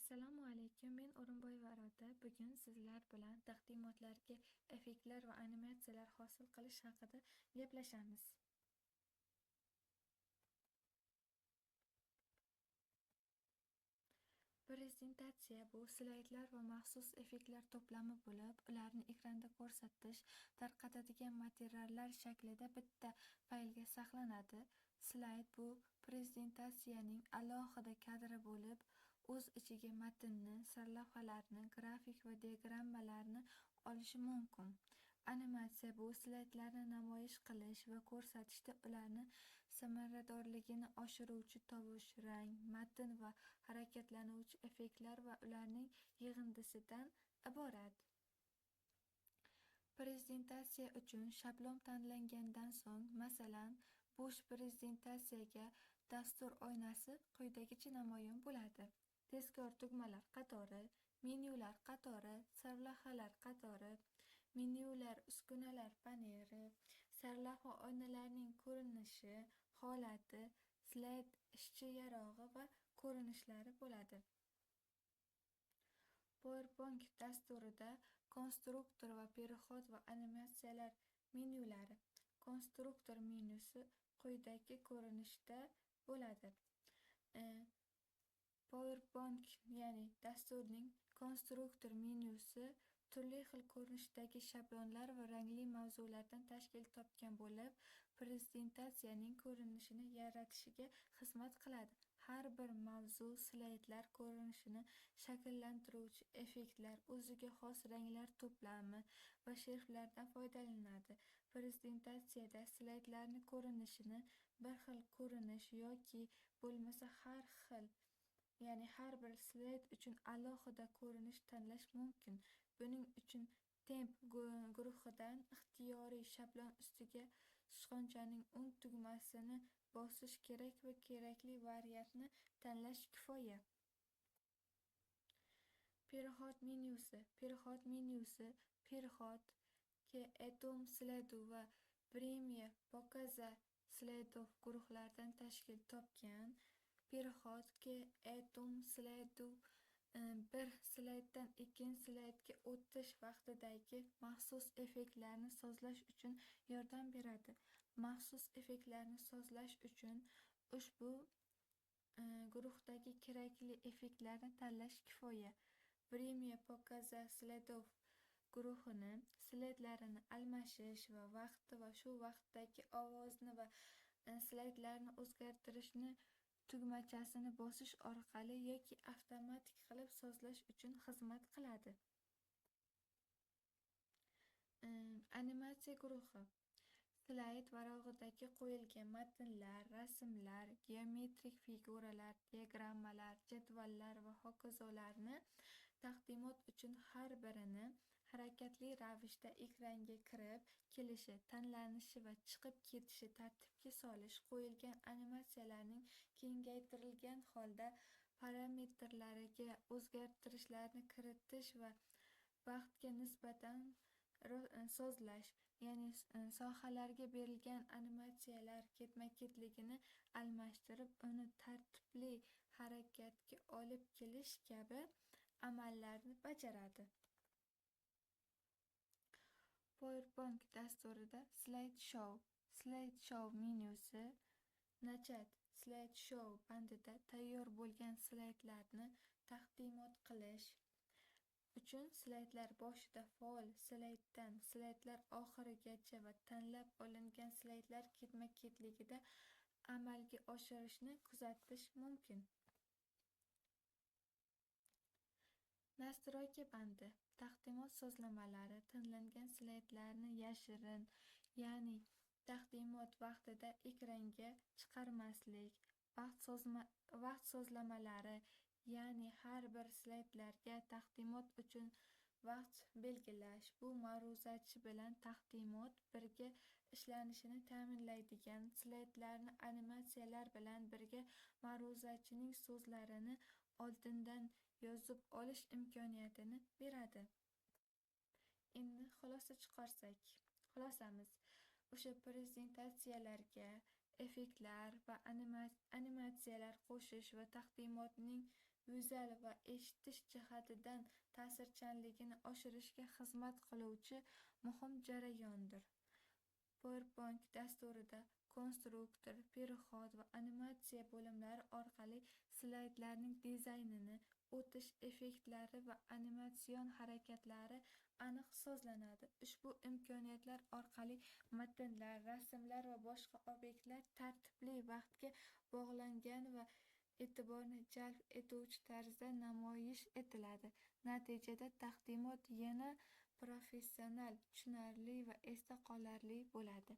Assalomu alaykum, men O'rinboyeva Aroda. Bugun sizlar bilan taqdimotlarga effektlar va animatsiyalar hosil qilish haqida gaplashamiz. Prezentatsiya bu slaydlar va maxsus effektlar to'plami bo'lib, ularni ekranda ko'rsatish, tarqatadigan materiallar shaklida bitta faylga saqlanadi. Slayd bu prezentatsiyaning alohida kadri bo'lib, o'z ichiga matnni, sarlavhalarni, grafik va diagrammalarni olishi mumkin. Animatsiya bu slaydlarni namoyish qilish va ko'rsatishda ularni samaradorligini oshiruvchi tovush, rang, matn va harakatlanuvchi effektlar va ularning yig'indisidan iborat. Prezentatsiya uchun shablon tanlangandan so'ng, masalan, bo'sh prezentatsiyaga dastur oynasi quyidagicha namoyon bo'ladi. Tezkor tugmalar qatori, menyular qatori, sarlavhalar qatori, menyular, uskunalar paneli, sarlavha oynalarining ko'rinishi, holati, slayd ishchi yarog'i va ko'rinishlari bo'ladi. PowerPoint dasturida konstruktor va переход va animatsiyalar menyulari. Konstruktor menyusi quyidagi ko'rinishda bo'ladi. PowerPoint, ya'ni dasturning konstruktor menyusi turli xil ko'rinishdagi shablonlar va rangli mavzulardan tashkil topgan bo'lib, prezentatsiyaning ko'rinishini yaratishiga xizmat qiladi. Har bir mavzu slaydlar ko'rinishini shakllantiruvchi effektlar, o'ziga xos ranglar to'plami va shriflardan foydalanadi. Prezentatsiyada slaydlarning ko'rinishini bir xil ko'rinish yoki bo'lmasa ya'ni har bir slayd uchun alohida ko'rinish tanlash mumkin. Buning uchun temp guruhidan ixtiyoriy shablon ustiga sichqonchaning o'ng tugmasini bosish kerak va kerakli variantni tanlash kifoya. Переход menyusi. Переход ke Atom slaydu va Время показа slaydov guruhlaridan tashkil topgan. Переход ke Atom slaydu bir slayddan ikkinchi slaydga o'tish vaqtidagi maxsus effektlarni sozlash uchun yordam beradi. Maxsus effektlarni sozlash uchun ushbu guruhdagi kerakli effektlarni tanlash kifoya. Время показа slaydov guruhini slaydlarini almashish va vaqti va shu vaqtdagi ovozni va slaydlarni o'zgartirishni tugmachasini bosish orqali yoki avtomatik qilib sozlash uchun xizmat qiladi. Animatsiya guruhi. Slayd varog'idagi qo'yilgan matnlar, rasmlar, geometrik figuralar, diagrammalar, jadvallar va hokazolarni taqdimot uchun har birini harakatli ravishda ekranga kirib kelishi, tanlanishi va chiqib ketishi tartibga solish, qo'yilgan animatsiyalarning kengaytirilgan holda parametrlariga o'zgartirishlarni kiritish va vaqtga nisbatan sozlash, ya'ni sohalarga berilgan animatsiyalar ketma-ketligini almashtirib, uni tartibli harakatga olib kelish kabi amallarni bajaradi. PowerPoint dasturida Slideshow menyusi. Начать Slideshow bandida tayyor bo'lgan slaydlarni taqdimot qilish uchun slaydlar boshida faol slayddan slaydlar oxirigacha va tanlab olingan slaydlar ketma-ketligida amalga oshirishni kuzatish mumkin. Настройки bandi. Taqdimot sozlamalari. Tanlangan slaydlarni yashirin, ya'ni taqdimot vaqtida ekranga chiqarmaslik. Vaqt sozlamalari, ya'ni har bir slaydlarga taqdimot uchun vaqt belgilash. Bu ma'ruzachi bilan taqdimot birga ishlanishini ta'minlaydigan, slaydlarni animatsiyalar bilan birga ma'ruzachining so'zlarini oldindan yozib olish imkoniyatini beradi. Endi xulosa chiqarsak, xulosamiz o'sha prezentatsiyalarga effektlar va animatsiyalar qo'shish va taqdimotning vizual va eshitish jihatidan ta'sirchanligini oshirishga xizmat qiluvchi muhim jarayondir. PowerPoint dasturida konstruktor, perixod va animatsiya bo'limlari orqali slaydlarning dizaynini, o'tish effektlari va animatsion harakatlari aniq sozlanadi. Ushbu imkoniyatlar orqali matnlar, rasmlar va boshqa obyektlar tartibli, vaqtga bog'langan va e'tiborni jalb etuvchi tarzda namoyish etiladi. Natijada taqdimot yana professional, tushunarli va esda qolarli bo'ladi.